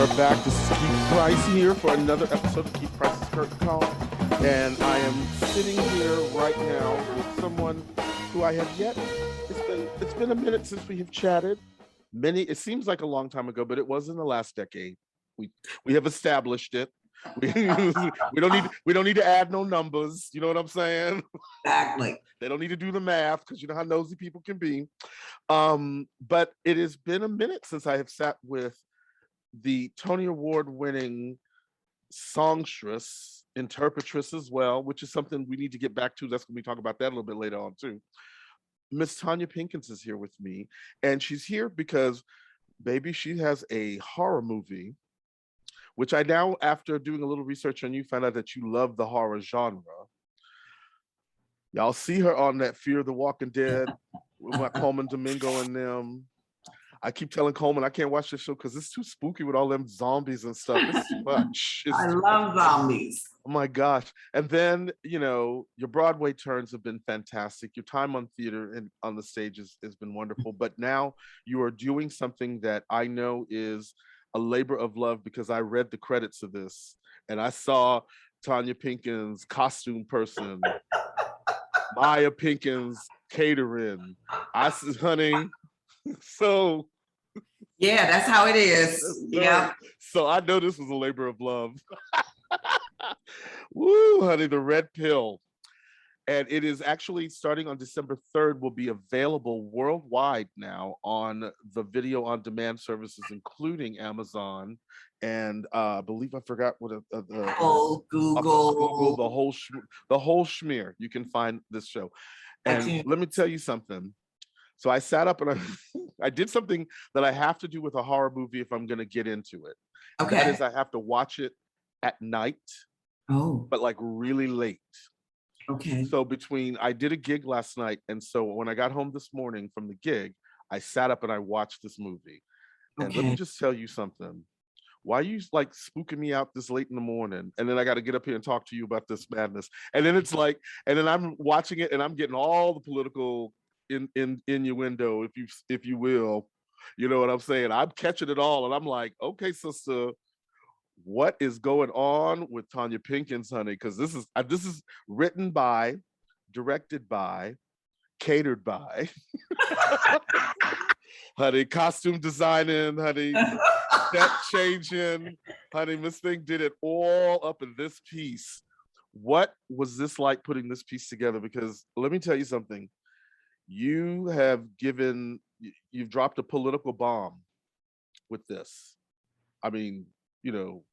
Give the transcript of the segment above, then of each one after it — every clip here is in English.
are back. This is Keith Price here for another episode of Keith Price's Curtain Call. And I am sitting here right now with someone who I have yet. It's been a minute since we have chatted. It seems like a long time ago, but it was in the last decade. We have established it. We don't need to add no numbers. You know what I'm saying? Exactly. They don't need to do the math because you know how nosy people can be. But it has been a minute since I have sat with the Tony Award winning songstress, interpretress as well, which is something we need to get back to. That's when we talk about that a little bit later on too. Miss Tonya Pinkins is here with me, and she's here because, baby, she has a horror movie, which I now, after doing a little research on you, found out that you love the horror genre. Y'all see her on that Fear the Walking Dead with my Coleman Domingo and them. I keep telling Coleman I can't watch this show because it's too spooky with all them zombies and stuff. It's too much. I love zombies. Oh my gosh. And then, you know, your Broadway turns have been fantastic. Your time on theater and on the stage has been wonderful. But now you are doing something that I know is a labor of love because I read the credits of this and I saw Tonya Pinkins, costume person, Maya Pinkins, catering. I said, honey, so yeah, that's how it is. Yeah. So I know this was a labor of love. Woo, honey, the red pill. And it is actually starting on December 3rd, will be available worldwide now on the video on demand services, including Amazon. And I believe I forgot what Apple, Google, the whole schmear. You can find this show. And let me tell you something. So I sat up and I did something that I have to do with a horror movie if I'm going to get into it. Okay. That is, I have to watch it at night. Oh. But like really late. Okay. So I did a gig last night. And so when I got home this morning from the gig, I sat up and I watched this movie. And let me just tell you something. Why are you like spooking me out this late in the morning? And then I got to get up here and talk to you about this madness. And then it's like, and then I'm watching it and I'm getting all the political innuendo, if you will. You know what I'm saying? I'm catching it all. And I'm like, okay, sister, what is going on with Tonya Pinkins, honey? Because this is written by, directed by, catered by, honey, costume designing, honey, set changing, honey. Miss Thing did it all up in this piece. What was this like putting this piece together? Because let me tell you something. You've dropped a political bomb with this. I mean, you know,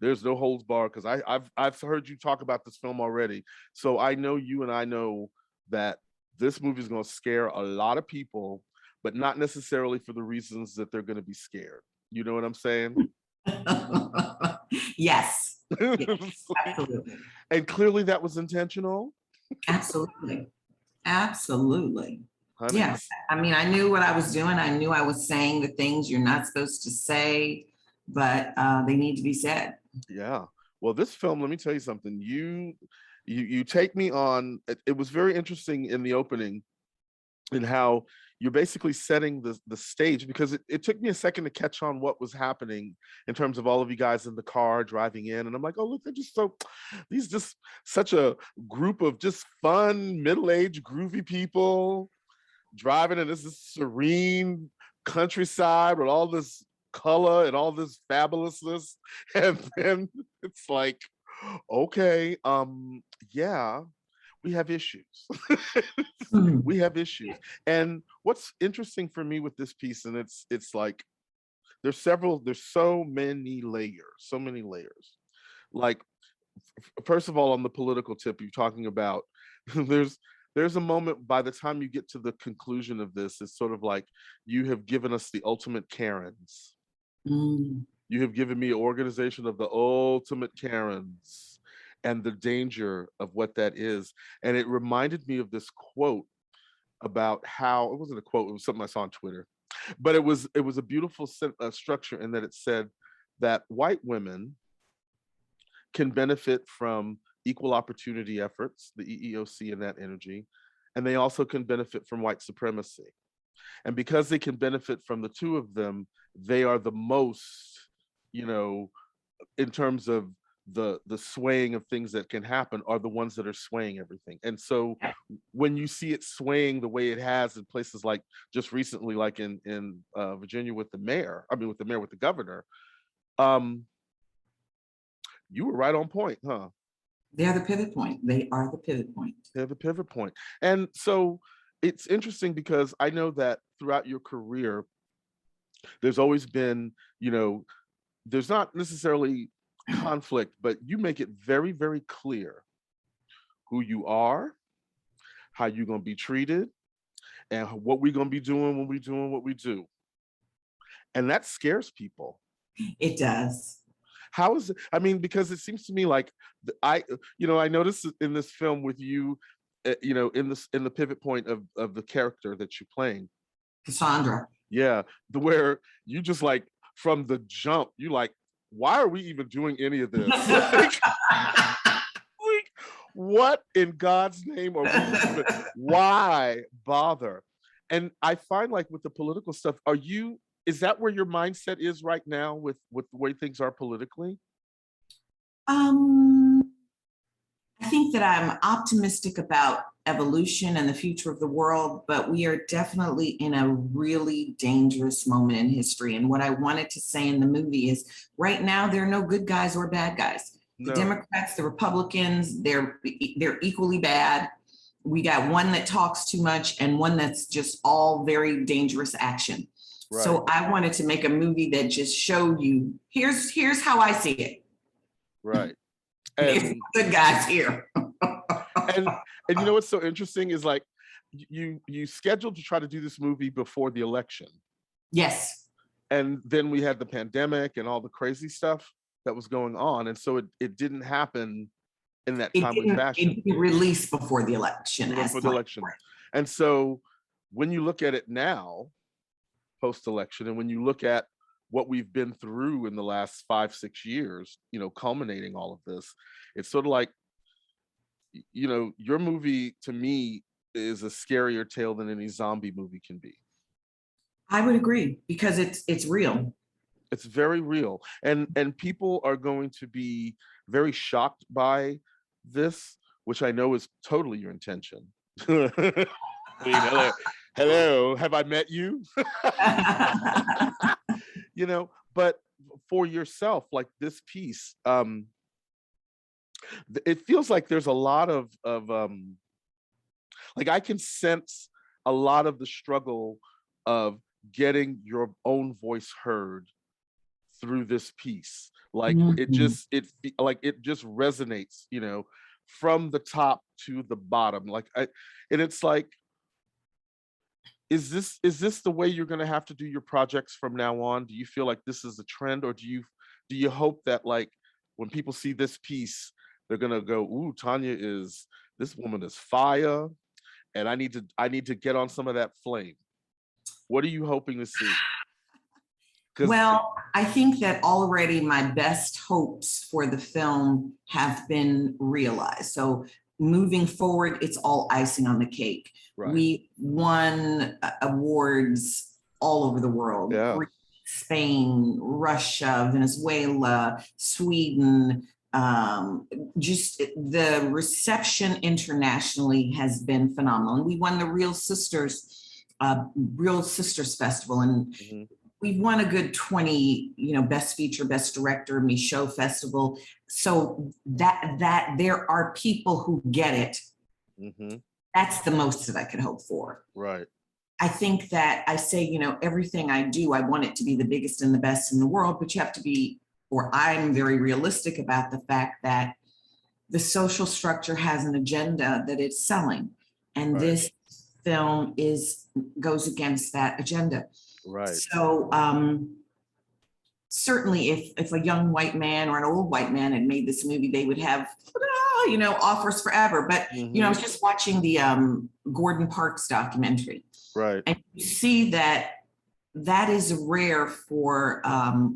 there's no holds barred because I've heard you talk about this film already. So I know you and I know that this movie is going to scare a lot of people, but not necessarily for the reasons that they're going to be scared. You know what I'm saying? Yes. Absolutely. And clearly that was intentional. Absolutely. Absolutely. Honey. Yeah. I mean, I knew what I was doing. I knew I was saying the things you're not supposed to say, but they need to be said. Yeah. Well, this film, let me tell you something. You take me on. It was very interesting in the opening in how you're basically setting the stage, because it took me a second to catch on what was happening in terms of all of you guys in the car driving in. And I'm like, oh, look, they're just such a group of just fun, middle-aged, groovy people driving in this serene countryside with all this color and all this fabulousness. And then it's like, okay, yeah, we have issues. We have issues. And what's interesting for me with this piece, and it's like there's so many layers. Like, first of all, on the political tip, you're talking about there's a moment by the time you get to the conclusion of this, it's sort of like you have given us the ultimate Karens. You have given me an organization of the ultimate Karens and the danger of what that is. And it reminded me of this quote about how, it wasn't a quote, it was something I saw on Twitter, but it was a beautiful structure in that it said that white women can benefit from equal opportunity efforts, the EEOC and that energy, and they also can benefit from white supremacy. And because they can benefit from the two of them, they are the most you know, in terms of the swaying of things that can happen are the ones that are swaying everything. And so when you see it swaying the way it has in places like just recently, like in Virginia with the mayor, with the governor, um, you were right on point, huh? They're the pivot point. They are the pivot point. They're the pivot point. And so it's interesting because I know that throughout your career, there's always been, you know, there's not necessarily conflict, but you make it very, very clear who you are, how you're going to be treated, and what we're going to be doing when we're doing what we do. And that scares people. It does. How is it? I mean, because it seems to me like I noticed in this film with you, in the pivot point of the character that you're playing, Cassandra. yeah, where you just like from the jump, you like, why are we even doing any of this? Like, what in God's name are we even, why bother? And I find like with the political stuff, is that where your mindset is right now with the way things are politically? I think that I'm optimistic about evolution and the future of the world, but we are definitely in a really dangerous moment in history. And what I wanted to say in the movie is right now, there are no good guys or bad guys. The No. Democrats, the Republicans, they're equally bad. We got one that talks too much and one that's just all very dangerous action. Right. So I wanted to make a movie that just showed you, here's how I see it. Right. And good guys here. and you know what's so interesting is like you scheduled to try to do this movie before the election. Yes. And then we had the pandemic and all the crazy stuff that was going on. And so it didn't happen in that timely fashion. It didn't release before the election. Before the election. And so when you look at it now, post-election, and when you look at what we've been through in the last 5-6 years, culminating all of this, it's sort of like, your movie to me is a scarier tale than any zombie movie can be. I would agree because it's real. It's very real, and people are going to be very shocked by this, which I know is totally your intention. I mean, hello, have I met you? But for yourself, like this piece, it feels like there's a lot of like I can sense a lot of the struggle of getting your own voice heard through this piece. Like it just resonates, from the top to the bottom. And it's like, is this the way you're going to have to do your projects from now on? Do you feel like this is a trend, or do you hope that like when people see this piece, they're going to go, ooh, this woman is fire, and I need to get on some of that flame? What are you hoping to see? Well, I think that already my best hopes for the film have been realized. So moving forward, it's all icing on the cake. Right. We won awards all over the world. Yeah. Spain, Russia, Venezuela, Sweden. Just the reception internationally has been phenomenal. And we won the Real Sisters Festival, and we've won a good 20, Best Feature, Best Director, Michaud Festival. So that there are people who get it. That's the most that I could hope for. Right. I think that I say, everything I do, I want it to be the biggest and the best in the world, but you have to be, or I'm very realistic about the fact that the social structure has an agenda that it's selling. And this film goes against that agenda. Right. So certainly if a young white man or an old white man had made this movie, they would have, offers forever. But, I was just watching the Gordon Parks documentary. Right. And you see that is rare for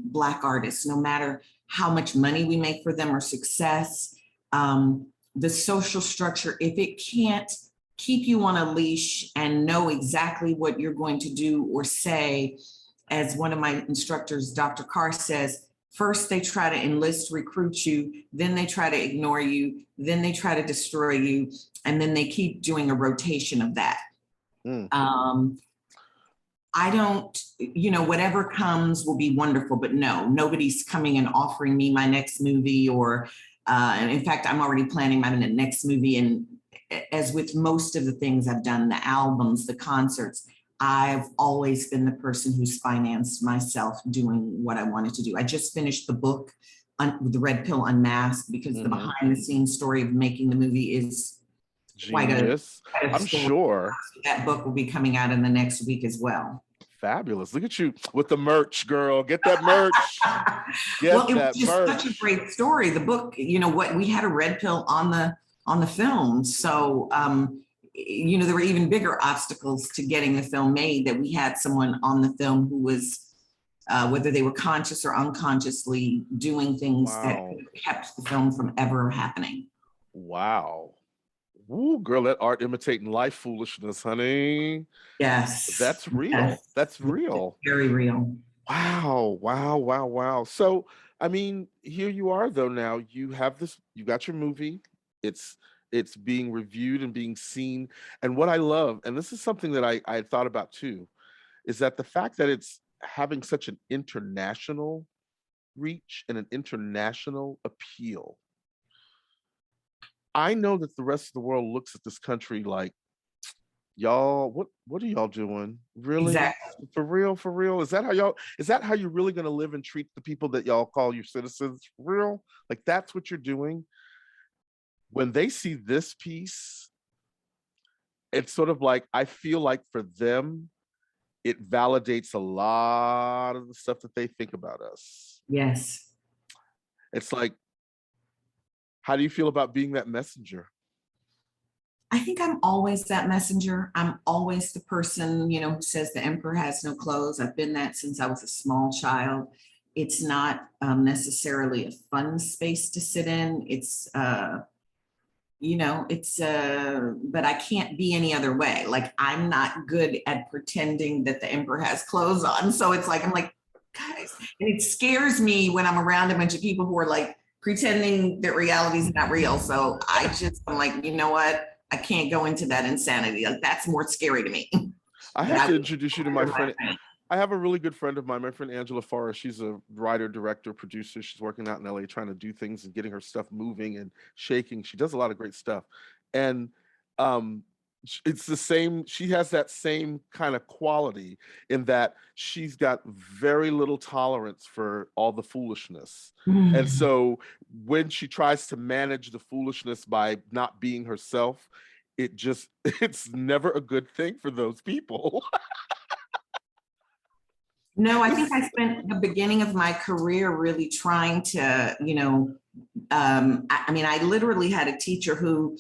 Black artists, no matter how much money we make for them or success. The social structure, if it can't keep you on a leash and know exactly what you're going to do or say, as one of my instructors, Dr. Carr, says, first they try to enlist, recruit you, then they try to ignore you, then they try to destroy you, and then they keep doing a rotation of that. I don't, whatever comes will be wonderful, but no, nobody's coming and offering me my next movie, or in fact, I'm already planning my next movie. And as with most of the things I've done, the albums, the concerts, I've always been the person who's financed myself doing what I wanted to do. I just finished the book, The Red Pill Unmasked, because the behind the scenes story of making the movie is genius. I'm sure that book will be coming out in the next week as well. Fabulous. Look at you with the merch, girl. Get that merch. It was just such a great story. The book, we had a red pill on the film. So, there were even bigger obstacles to getting the film made, that we had someone on the film who was, whether they were conscious or unconsciously, doing things that kept the film from ever happening. Wow. Ooh, girl, that art imitating life foolishness, honey. Yes. That's real. Yes. That's real. Very real. Wow. So, I mean, here you are though now. You got your movie. It's being reviewed and being seen. And what I love, and this is something that I had thought about too, is that the fact that it's having such an international reach and an international appeal. I know that the rest of the world looks at this country like, y'all, what are y'all doing? Really? Exactly. For real? Is that how you're really gonna live and treat the people that y'all call your citizens? For real? Like, that's what you're doing? When they see this piece, it's sort of like, I feel like for them, it validates a lot of the stuff that they think about us. Yes. It's like, how do you feel about being that messenger? I think I'm always that messenger. I'm always the person, who says the emperor has no clothes. I've been that since I was a small child. It's not necessarily a fun space to sit in. It's, but I can't be any other way. Like, I'm not good at pretending that the emperor has clothes on. So it's like, I'm like, guys, and it scares me when I'm around a bunch of people who are like pretending that reality is not real. So I'm like, you know what? I can't go into that insanity. Like, that's more scary to me. I have to introduce you to my friend. I have a really good friend of mine, my friend Angela Forrest. She's a writer, director, producer. She's working out in LA trying to do things and getting her stuff moving and shaking. She does a lot of great stuff. And it's the same, she has that same kind of quality in that she's got very little tolerance for all the foolishness. And so when she tries to manage the foolishness by not being herself, it's never a good thing for those people. No, I think I spent the beginning of my career really trying to, I literally had a teacher who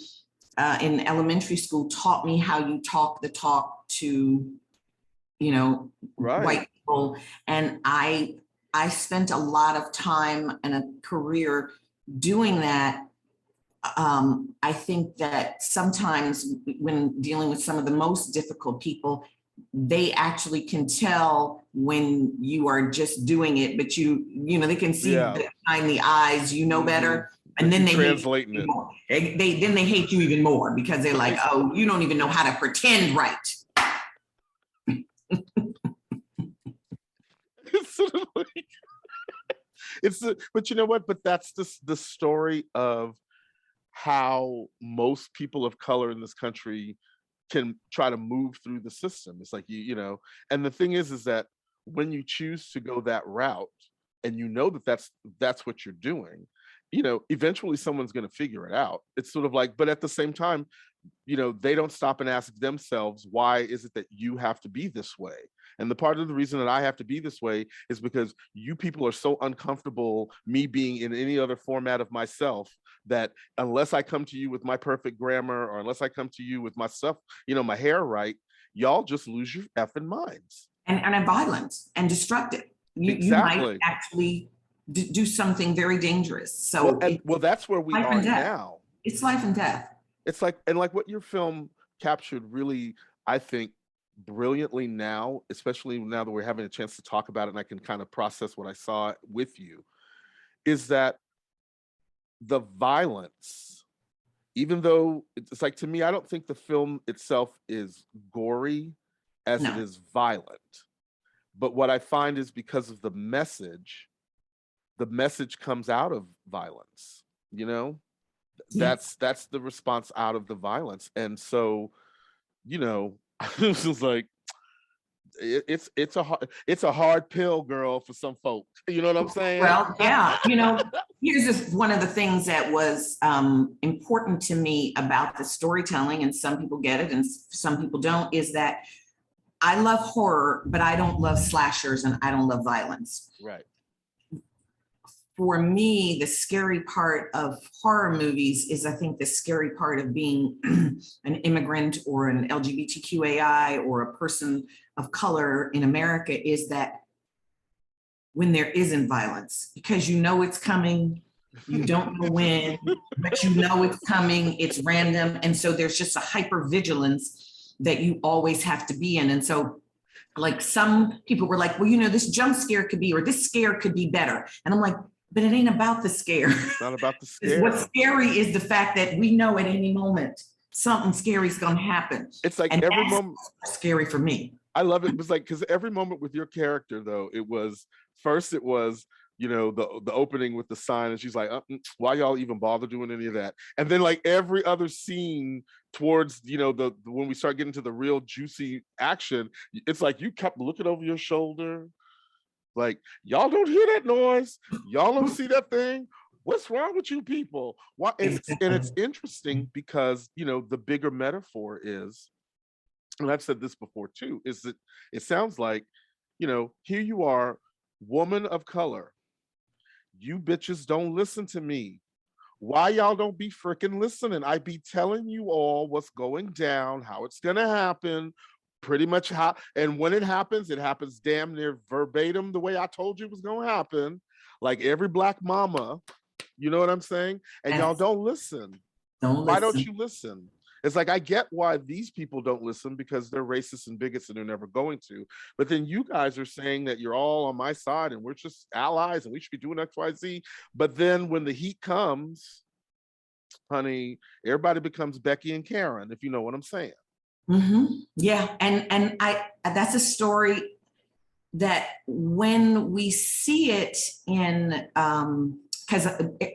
in elementary school taught me how you talk the talk to, white people. And I spent a lot of time and a career doing that. I think that sometimes when dealing with some of the most difficult people, they actually can tell when you are just doing it, but they can see behind the eyes, better. And then they translating it. Then they hate you even more because they're like, oh, you don't even know how to pretend right. But you know what? But that's the story of how most people of color in this country can try to move through the system. It's like, and the thing is that when you choose to go that route and that's what you're doing, eventually someone's going to figure it out. It's sort of like, but at the same time, they don't stop and ask themselves, why is it that you have to be this way? And the part of the reason that I have to be this way is because you people are so uncomfortable me being in any other format of myself that unless I come to you with my perfect grammar, or unless I come to you with my stuff, my hair right, y'all just lose your effing minds. And are violent and destructive. You might actually do something very dangerous. So that's where we are now. It's life and death. It's like, and like what your film captured really, I think, brilliantly now, especially now that we're having a chance to talk about it and I can kind of process what I saw with you, is that the violence, even though it's like, to me, I don't think the film itself is gory as it No. is violent. But what I find is because of the message comes out of violence, you know? Yes. That's the response out of the violence. And so, you know, it's just like, it's a hard pill, girl, for some folk. You know what I'm saying? Well, yeah, here's just one of the things that was important to me about the storytelling, and some people get it and some people don't, is that I love horror, but I don't love slashers and I don't love violence. Right. For me, the scary part of horror movies is, I think, the scary part of being an immigrant or an LGBTQAI or a person of color in America, is that when there isn't violence, because you know it's coming, you don't know when, but you know it's coming, it's random. And so there's just a hypervigilance that you always have to be in. And so, like, some people were like, well, this jump scare could be, or this scare could be better. And I'm like, but it ain't about the scare. It's not about the scare. What's scary is the fact that we know at any moment something scary is going to happen. It's like, and every moment scary for me. I love it. It was like, because every moment with your character, though, it was the opening with the sign, and she's like, why y'all even bother doing any of that? And then, like, every other scene towards the when we start getting to the real juicy action, it's like you kept looking over your shoulder, like, y'all don't hear that noise, y'all don't see that thing. What's wrong with you people? Why? And it's interesting because the bigger metaphor is, and I've said this before too, is that it sounds like, here you are, woman of color. You bitches don't listen to me. Why y'all don't be freaking listening? I be telling you all what's going down, how it's gonna happen, pretty much how, and when it happens damn near verbatim the way I told you it was gonna happen, like every Black mama, you know what I'm saying? And y'all don't listen. Why don't you listen? It's like, I get why these people don't listen, because they're racist and bigots and they're never going to. But then you guys are saying that you're all on my side and we're just allies and we should be doing X, Y, Z. But then when the heat comes, honey, everybody becomes Becky and Karen, if you know what I'm saying. Mm-hmm. Yeah, and that's a story that when we see it in, because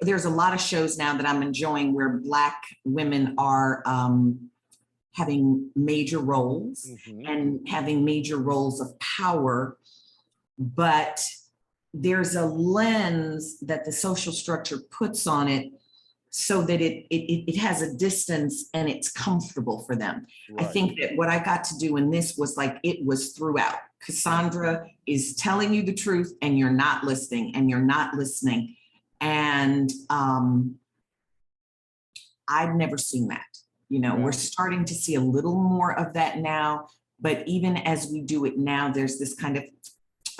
there's a lot of shows now that I'm enjoying where Black women are having major roles, mm-hmm. and having major roles of power, but there's a lens that the social structure puts on it so that it has a distance and it's comfortable for them. Right. I think that what I got to do in this was, like, it was throughout. Cassandra is telling you the truth and you're not listening and you're not listening. And I've never seen that. Yeah. We're starting to see a little more of that now, but even as we do it now, there's this kind of,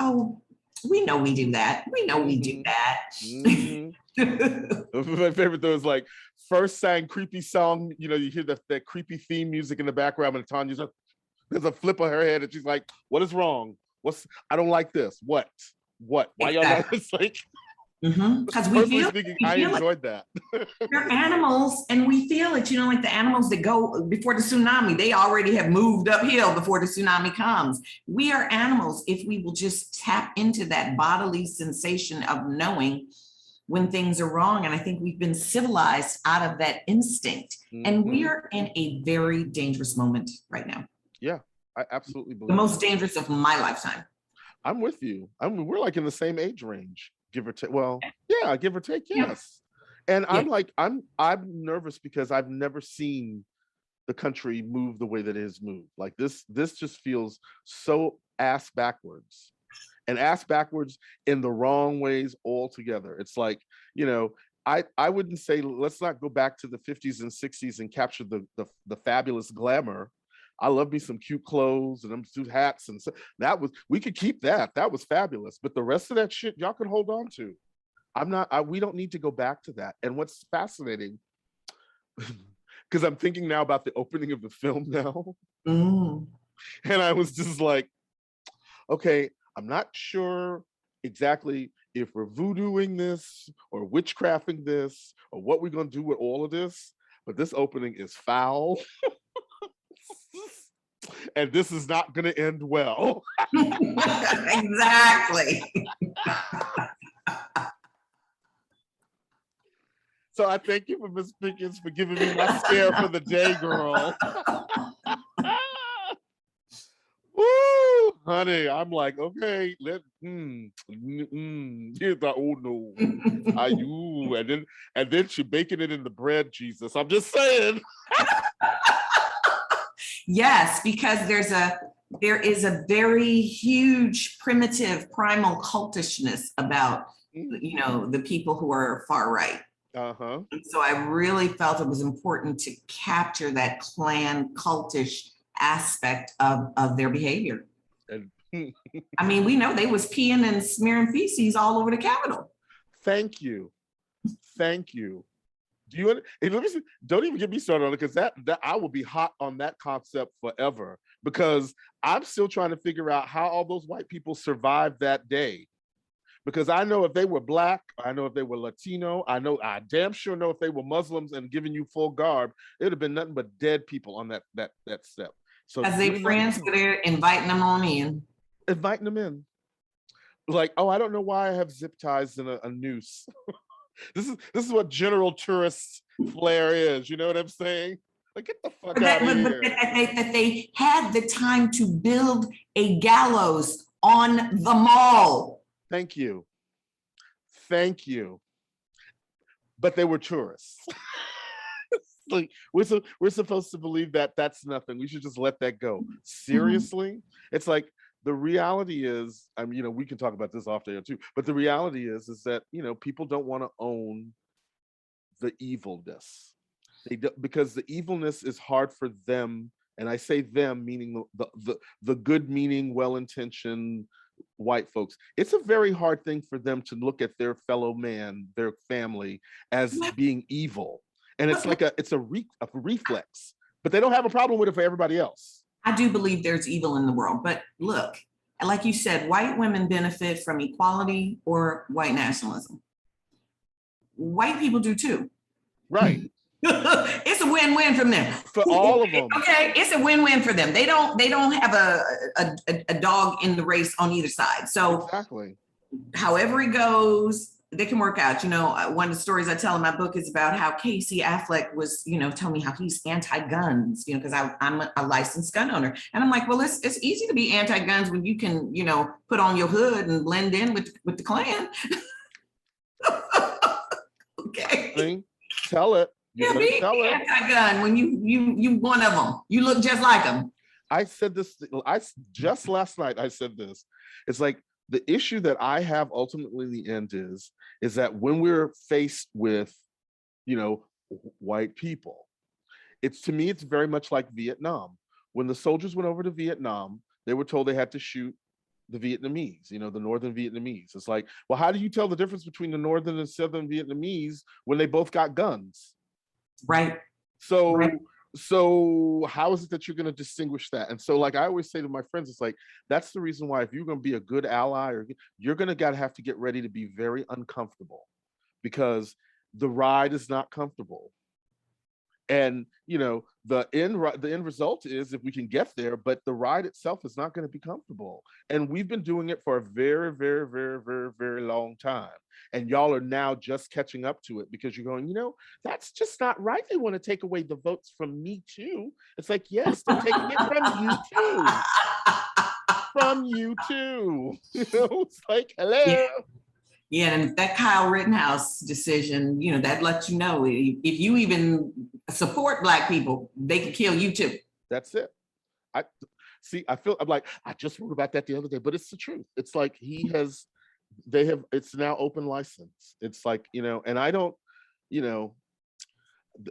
oh, we know we do that. We know we do that. Mm-hmm. My favorite though is, like, first sang creepy song, you hear that creepy theme music in the background, and Tonya's like, there's a flip of her head and she's like, what is wrong? I don't like this. What? Why exactly. Y'all not? It's like, because we feel I enjoyed that. We're animals and we feel it, like the animals that go before the tsunami, they already have moved uphill before the tsunami comes. We are animals if we will just tap into that bodily sensation of knowing when things are wrong. And I think we've been civilized out of that instinct. Mm-hmm. And we are in a very dangerous moment right now. Yeah, I absolutely believe the most dangerous of my lifetime. I'm with you. We're like in the same age range, give or take. Well, yeah, give or take, yes. Yeah. And I'm like, I'm nervous because I've never seen the country move the way that it has moved. Like this just feels so ass backwards. And ass backwards in the wrong ways altogether. It's like, I wouldn't say, let's not go back to the 50s and 60s and capture the fabulous glamour. I love me some cute clothes and them suit hats, and so we could keep that. That was fabulous. But the rest of that shit, y'all can hold on to. We don't need to go back to that. And what's fascinating, because I'm thinking now about the opening of the film now, and I was just like, okay, I'm not sure exactly if we're voodooing this or witchcrafting this or what we're going to do with all of this, but this opening is foul. And this is not going to end well. Exactly. So I thank you for Miss Pinkins for giving me my scare for the day, girl. Woo, honey, I'm like, okay, here's the oh no, and then she baking it in the bread, Jesus. I'm just saying. Yes, because there is a very huge primitive primal cultishness about the people who are far right. Uh-huh. And so I really felt it was important to capture that clan cultish aspect of their behavior. And I mean, we know they was peeing and smearing feces all over the Capitol. Thank you. Do you? Hey, let me see, don't even get me started on it, because that I will be hot on that concept forever, because I'm still trying to figure out how all those white people survived that day. Because I know if they were Black, I know if they were Latino, I damn sure know if they were Muslims and giving you full garb, it would have been nothing but dead people on that step. So as they friends were there inviting them on in. Inviting them in. Like, oh, I don't know why I have zip ties and a noose. This is what general tourist flair is. You know what I'm saying? Like, get the fuck out of here. That they had the time to build a gallows on the mall. Thank you. But they were tourists. Like, we're supposed to believe that that's nothing. We should just let that go. Seriously? It's like, the reality is, I mean, we can talk about this off there too, but the reality is that, people don't want to own the evilness. They do, because the evilness is hard for them. And I say them, meaning the good meaning, well-intentioned white folks. It's a very hard thing for them to look at their fellow man, their family, as being evil. And it's like a reflex, but they don't have a problem with it for everybody else. I do believe there's evil in the world, but look, like you said, white women benefit from equality or white nationalism. White people do too. Right. It's a win-win from them. For all of them. Okay, it's a win-win for them. They don't have a dog in the race on either side. So exactly. However it goes, they can work out. One of the stories I tell in my book is about how Casey Affleck was, telling me how he's anti-guns, because I'm a licensed gun owner. And I'm like, well, it's easy to be anti-guns when you can, put on your hood and blend in with the Klan. Okay. Tell it. Be anti-gun when you one of them. You look just like them. I said this, just last night, I said this. It's like, the issue that I have ultimately in the end is that when we're faced with, white people, to me, it's very much like Vietnam. When the soldiers went over to Vietnam, they were told they had to shoot the Vietnamese, the northern Vietnamese. It's like, well, how do you tell the difference between the northern and southern Vietnamese when they both got guns? Right. So how is it that you're going to distinguish that? And so, like I always say to my friends, it's like, that's the reason why if you're going to be a good ally, you're going to have to get ready to be very uncomfortable, because the ride is not comfortable. And, the end result is if we can get there, but the ride itself is not going to be comfortable. And we've been doing it for a very, very, very, very, very long time. And y'all are now just catching up to it, because you're going, that's just not right. They want to take away the votes from me too. It's like, yes, they're taking it from you too. From you too. It's like, hello. Yeah, and that Kyle Rittenhouse decision, that lets you know if you even support Black people, they can kill you too. That's it. I just wrote about that the other day, but it's the truth. It's like it's now open license. It's like, and I don't,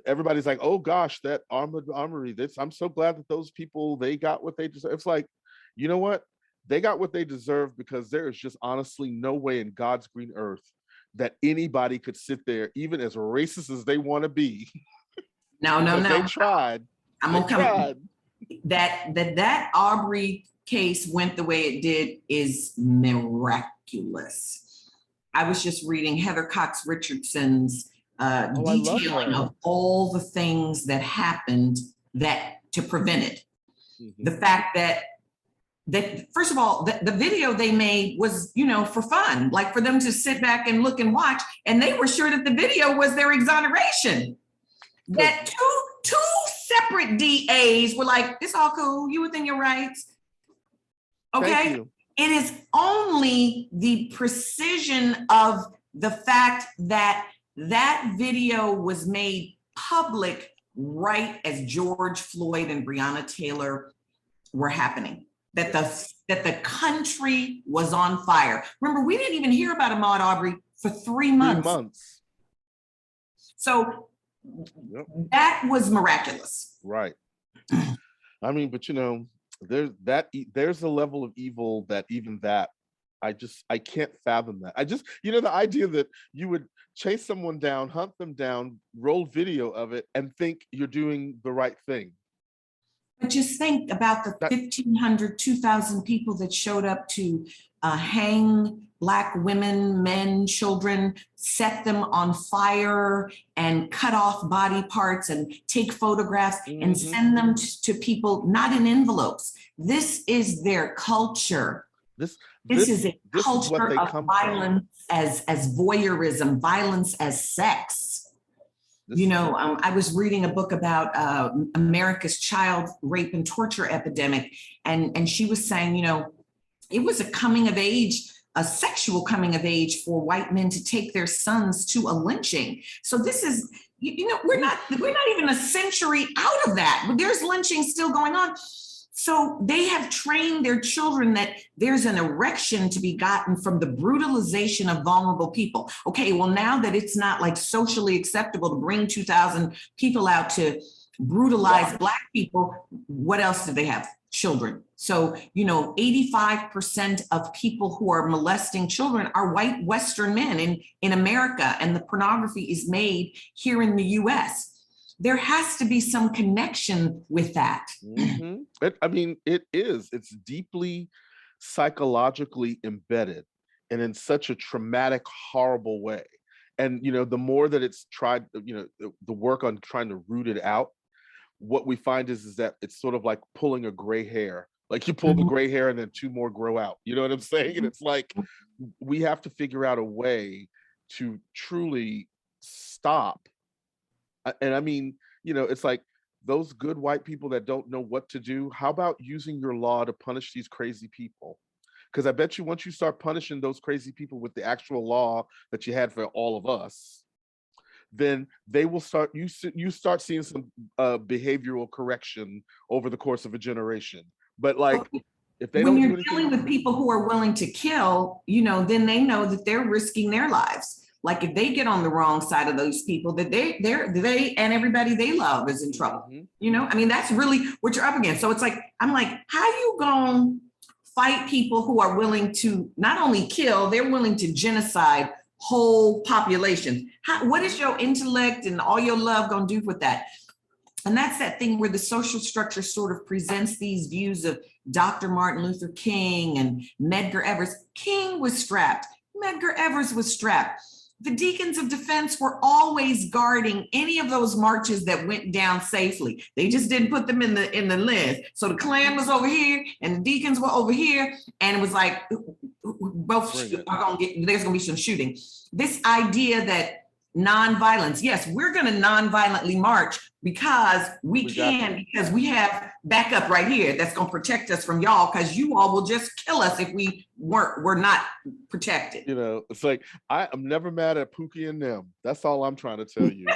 everybody's like, oh gosh, that armored armory. I'm so glad that those people, they got what they deserve. It's like, you know what? They got what they deserve, because there is just honestly no way in God's green earth that anybody could sit there, even as racist as they want to be. No. They tried. I'm gonna come. That Aubrey case went the way it did is miraculous. I was just reading Heather Cox Richardson's Oh, I love detailing her. of all the things that happened that to prevent it. Mhm. The fact that first of all, the video they made was, you know, for fun, like for them to sit back and look and watch, and they were sure that the video was their exoneration. That two separate DAs were like, it's all cool, you within your rights. Okay. It is only the precision of the fact that that video was made public right as George Floyd and Breonna Taylor were happening, that the country was on fire. Remember, we didn't even hear about Ahmaud Arbery for 3 months. 3 months. So that was miraculous. Right. I mean, but you know, there's a level of evil that even that I can't fathom that. I just, you know, the idea that you would chase someone down, hunt them down, roll video of it, and think you're doing the right thing. But just think about the 1,500, 2,000 people that showed up to hang Black women, men, children, set them on fire and cut off body parts and take photographs and send them to people, not in envelopes. This is their culture. This is a culture of violence as voyeurism, violence as sex. You know, I was reading a book about America's child rape and torture epidemic, and she was saying, you know, it was a coming of age, a sexual coming of age for white men to take their sons to a lynching. So this is, you know, we're not even a century out of that, but there's lynching still going on. So they have trained their children that there's an erection to be gotten from the brutalization of vulnerable people. Okay, well, now that it's not like socially acceptable to bring 2,000 people out to brutalize Black people, what else do they have? Children. So, you know, 85% of people who are molesting children are white Western men in America, and the pornography is made here in the US. There has to be some connection with that. I mean, it's deeply psychologically embedded and in such a traumatic, horrible way. And, you know, the more that it's tried, you know, the work on trying to root it out, what we find is that it's sort of like pulling a gray hair. Like you pull the gray hair and then 2 more grow out. You know what I'm saying? And it's like, we have to figure out a way to truly stop. And I mean, you know, it's like those good white people that don't know what to do. How about using your law to punish these crazy people? Because I bet you once you start punishing those crazy people with the actual law that you had for all of us, then they will start, you start seeing some behavioral correction over the course of a generation. But like, if they when don't you're dealing with people who are willing to kill, you know, then they know that they're risking their lives. Like if they get on the wrong side of those people, that they and everybody they love is in trouble. You know, I mean, that's really what you're up against. So it's like, I'm like, how you gonna fight people who are willing to not only kill, they're willing to genocide whole populations? What is your intellect and all your love gonna do with that? And that's that thing where the social structure sort of presents these views of Dr. Martin Luther King and Medgar Evers. King was strapped. Medgar Evers was strapped. The Deacons of Defense were always guarding any of those marches that went down safely. They just didn't put them in the list. So the Klan was over here and the Deacons were over here, and it was like both are there's gonna be some shooting. This idea that nonviolence, yes, we're gonna non-violently march because we can, because we have backup right here that's gonna protect us from y'all, because you all will just kill us if we're not protected. You know, it's like, I'm never mad at Pookie and them. That's all I'm trying to tell you.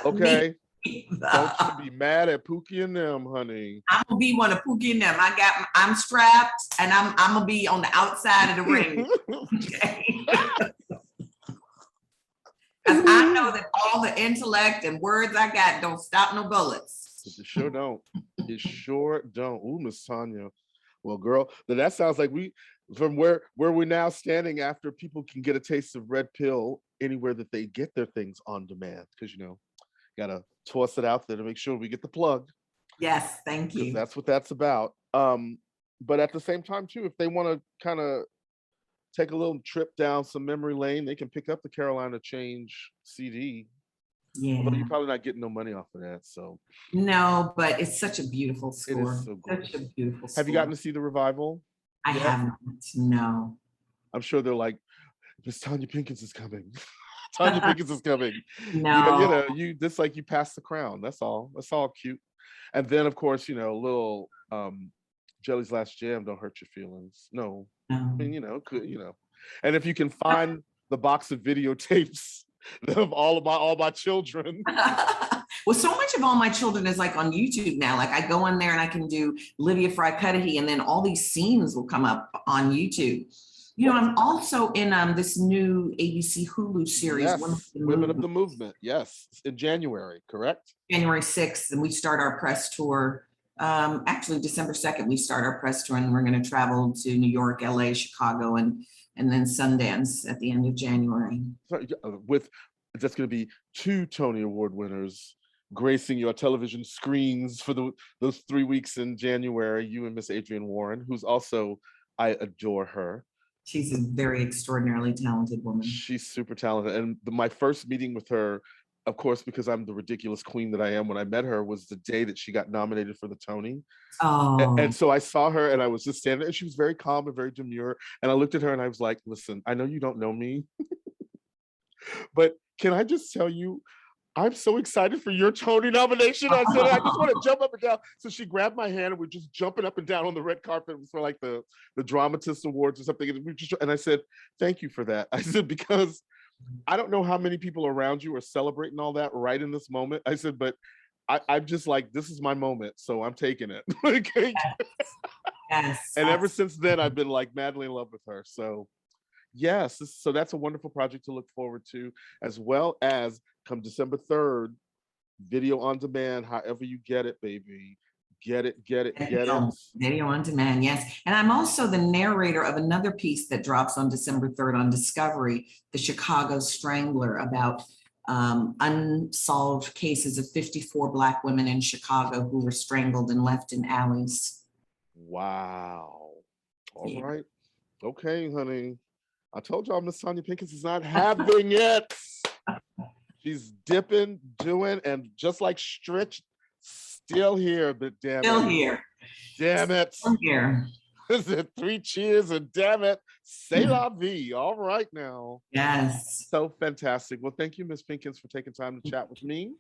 Okay? Don't you be mad at Pookie and them, honey. I'm gonna be one of Pookie and them. I'm strapped and I'm gonna be on the outside of the ring. Okay? Because I know that all the intellect and words I got don't stop no bullets. It sure don't. It sure don't. Ooh, Miss Tonya. Well, girl, that sounds like from where we're now standing after people can get a taste of red pill anywhere that they get their things on demand. Because, you know, gotta toss it out there to make sure we get the plug. Yes, thank you. That's what that's about. But at the same time, too, if they want to kind of take a little trip down some memory lane, they can pick up the Carolina Change CD. Although Yeah. you're probably not getting no money off of that. So No, but it's such a beautiful it is score. so Such a gorgeous. beautiful Have you gotten score. to see the revival I yet? haven't. No. I'm sure they're like, Miss Tonya Pinkins is coming. Tonya Pinkins is coming. No. You just like you pass the crown. That's all. That's all cute. And then of course, little Jelly's Last Jam don't hurt your feelings. No. I mean, No. And if you can find the box of videotapes of all my children. Well, so much of All My Children is like on YouTube now. Like I go in there and I can do Lydia Fry Cudahy, and then all these scenes will come up on YouTube. I'm also in this new ABC Hulu series, Yes, Women of the Movement. Yes, in January, correct? January 6th, and we start our press tour. Actually, December 2nd, we start our press tour, and we're going to travel to New York, LA, Chicago, and then Sundance at the end of January. That's going to be 2 Tony Award winners gracing your television screens for those 3 weeks in January. You and Miss Adrienne Warren, who's also, I adore her. She's a very extraordinarily talented woman. She's super talented. And my first meeting with her, of course, because I'm the ridiculous queen that I am, when I met her was the day that she got nominated for the Tony. Oh. And so I saw her and I was just standing there, and she was very calm and very demure. And I looked at her and I was like, listen, I know you don't know me, but can I just tell you, I'm so excited for your Tony nomination. I said, I just want to jump up and down. So she grabbed my hand and we're just jumping up and down on the red carpet. It was for like the Dramatist Awards or something. And I said, thank you for that. I said, because I don't know how many people around you are celebrating all that right in this moment. I said, but I'm just like, this is my moment. So I'm taking it. Okay. Yes. And ever since then, I've been like madly in love with her. So yes, so that's a wonderful project to look forward to, as well as come December 3rd, video on demand, however you get it, baby. Get it. Video on demand, yes. And I'm also the narrator of another piece that drops on December 3rd on Discovery, the Chicago Strangler, about unsolved cases of 54 Black women in Chicago who were strangled and left in alleys. Wow. All right. Okay, honey. I told y'all Miss Tonya Pinkins is not having it. She's dipping, doing, and just like Stretch, still here, but damn Still it. here. Damn it. Still here. Is it 3 cheers and damn it. C'est la vie. All right now. Yes. So fantastic. Well, thank you, Miss Pinkins, for taking time to chat with me.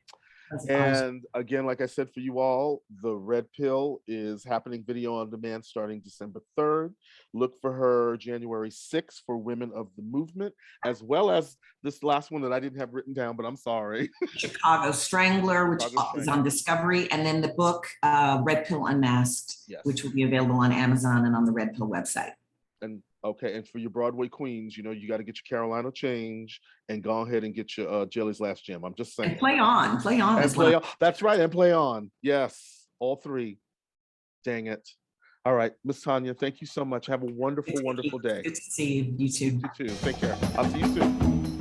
That's And awesome. again, like I said, for you all, the Red Pill is happening video on demand starting December 3rd. Look for her January 6th for Women of the Movement, as well as this last one that I didn't have written down, but I'm sorry. Chicago Strangler, which is on Discovery, and then the book Red Pill Unmasked, Yes. which will be available on Amazon and on the Red Pill website. And okay, and for your Broadway queens, you got to get your Carolina Change and go ahead and get your Jelly's Last Jam. I'm just saying. And play on. And play on. That's right, and play on. Yes, all 3. Dang it. All right, Miss Tonya, thank you so much. Have a wonderful, wonderful day. Good to see you. You too. You too. Take care. I'll see you soon.